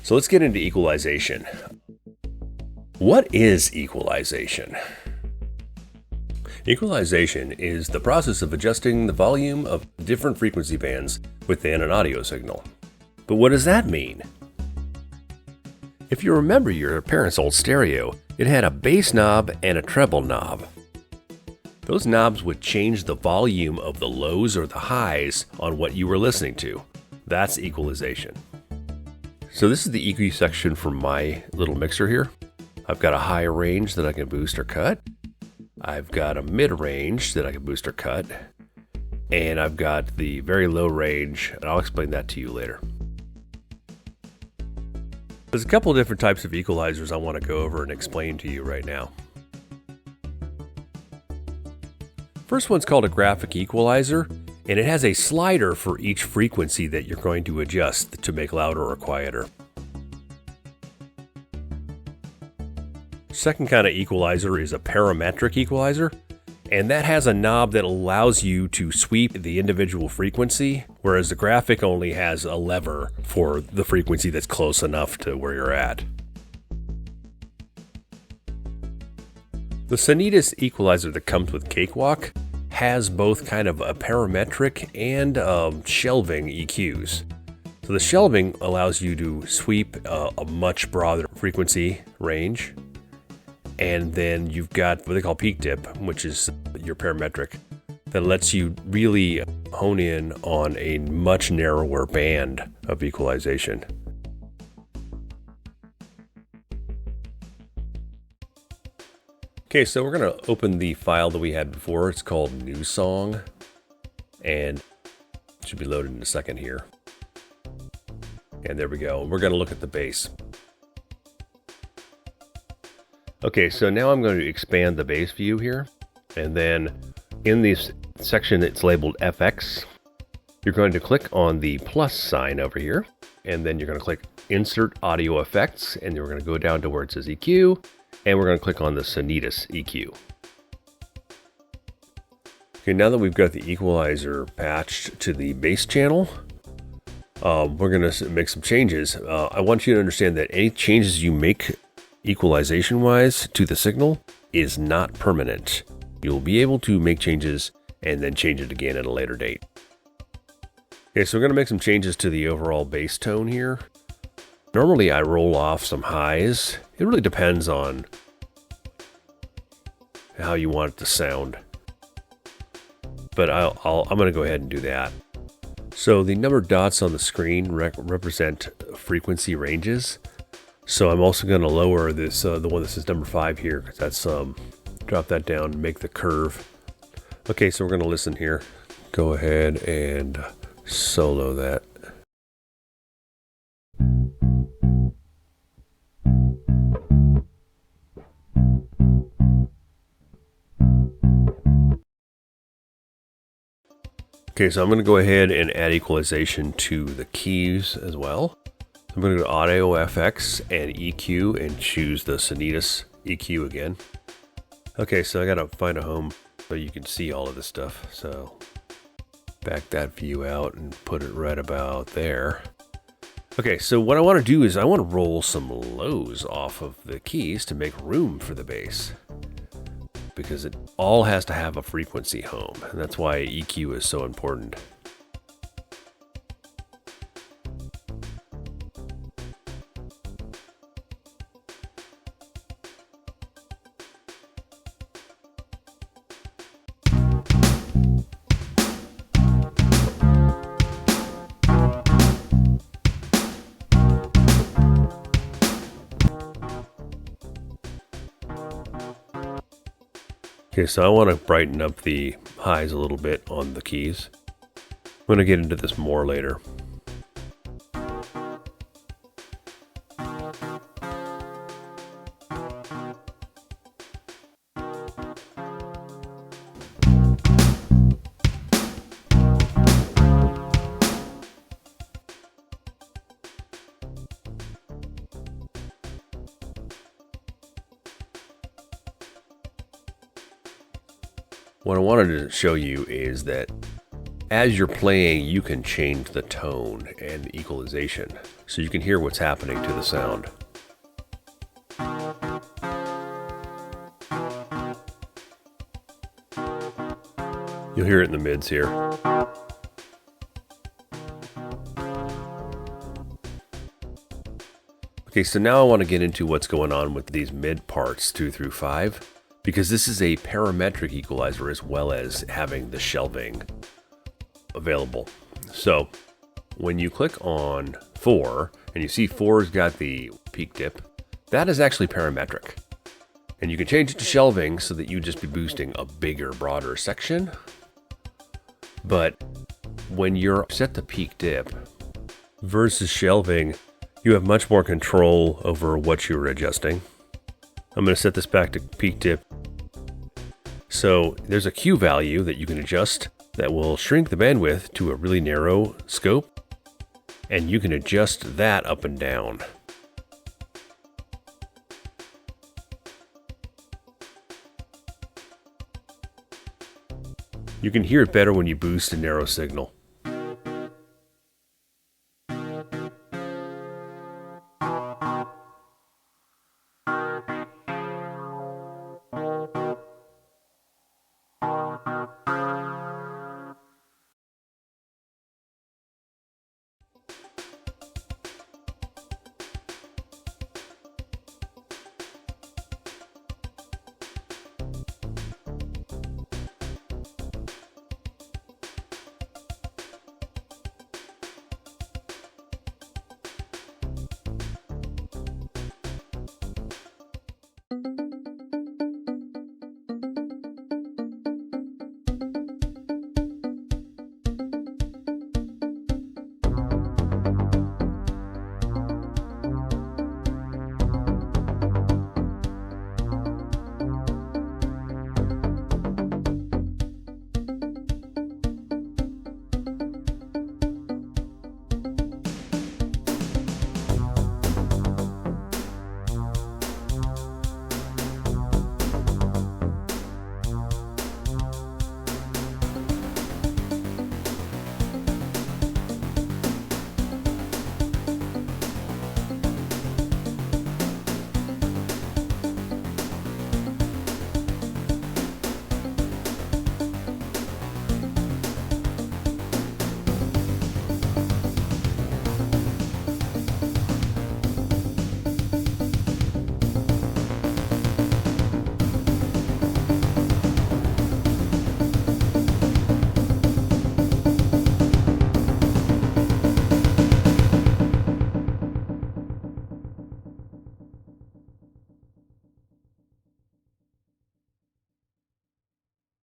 So let's get into equalization. What is equalization? Equalization is the process of adjusting the volume of different frequency bands within an audio signal. But what does that mean? If you remember your parents' old stereo, it had a bass knob and a treble knob. Those knobs would change the volume of the lows or the highs on what you were listening to. That's equalization. So this is the EQ section for my little mixer here. I've got a high range that I can boost or cut. I've got a mid range that I can boost or cut. And I've got the very low range, and I'll explain that to you later. There's a couple of different types of equalizers I want to go over and explain to you right now. First one's called a graphic equalizer, and it has a slider for each frequency that you're going to adjust to make louder or quieter. Second kind of equalizer is a parametric equalizer, and that has a knob that allows you to sweep the individual frequency, whereas the graphic only has a lever for the frequency that's close enough to where you're at. The Sonitas equalizer that comes with Cakewalk has both kind of a parametric and shelving EQs. So the shelving allows you to sweep a much broader frequency range. And then you've got what they call peak dip, which is your parametric, that lets you really hone in on a much narrower band of equalization. Okay, so we're going to open the file that we had before. It's called New Song, and it should be loaded in a second here. And there we go. We're going to look at the bass. Okay, so now I'm going to expand the bass view here, and then in this section it's labeled FX. You're going to click on the plus sign over here, and then you're going to click Insert Audio Effects, and then we're going to go down to where it says EQ, and we're going to click on the Sonitas EQ. Okay, now that we've got the equalizer patched to the bass channel, we're going to make some changes. I want you to understand that any changes you make equalization-wise to the signal is not permanent. You'll be able to make changes and then change it again at a later date. Okay, so we're going to make some changes to the overall bass tone here. Normally I roll off some highs. It really depends on how you want it to sound. But I'm going to go ahead and do that. So the numbered dots on the screen represent frequency ranges. So I'm also going to lower this, the one that says number 5 here, because that's, drop that down and make the curve. Okay, so we're going to listen here. Go ahead and solo that. Okay, so I'm going to go ahead and add equalization to the keys as well. I'm going to go to Audio FX and EQ and choose the Sonitas EQ again. Okay, so I got to find a home so you can see all of this stuff. So back that view out and put it right about there. Okay, so what I want to do is I want to roll some lows off of the keys to make room for the bass, because it all has to have a frequency home, and that's why EQ is so important. Okay, so I want to brighten up the highs a little bit on the keys. I'm going to get into this more later. What I wanted to show you is that As you're playing, you can change the tone and the equalization so you can hear what's happening to the sound. You'll hear it in the mids here. Okay, so now I want to get into what's going on with these mid parts 2 through 5, because this is a parametric equalizer as well as having the shelving available. So when you click on 4 and you see 4's got the peak dip, that is actually parametric. And you can change it to shelving so that you just be boosting a bigger, broader section. But when you're set to peak dip versus shelving, you have much more control over what you're adjusting. I'm going to set this back to peak dip. So there's a Q value that you can adjust that will shrink the bandwidth to a really narrow scope, and you can adjust that up and down. You can hear it better when you boost a narrow signal.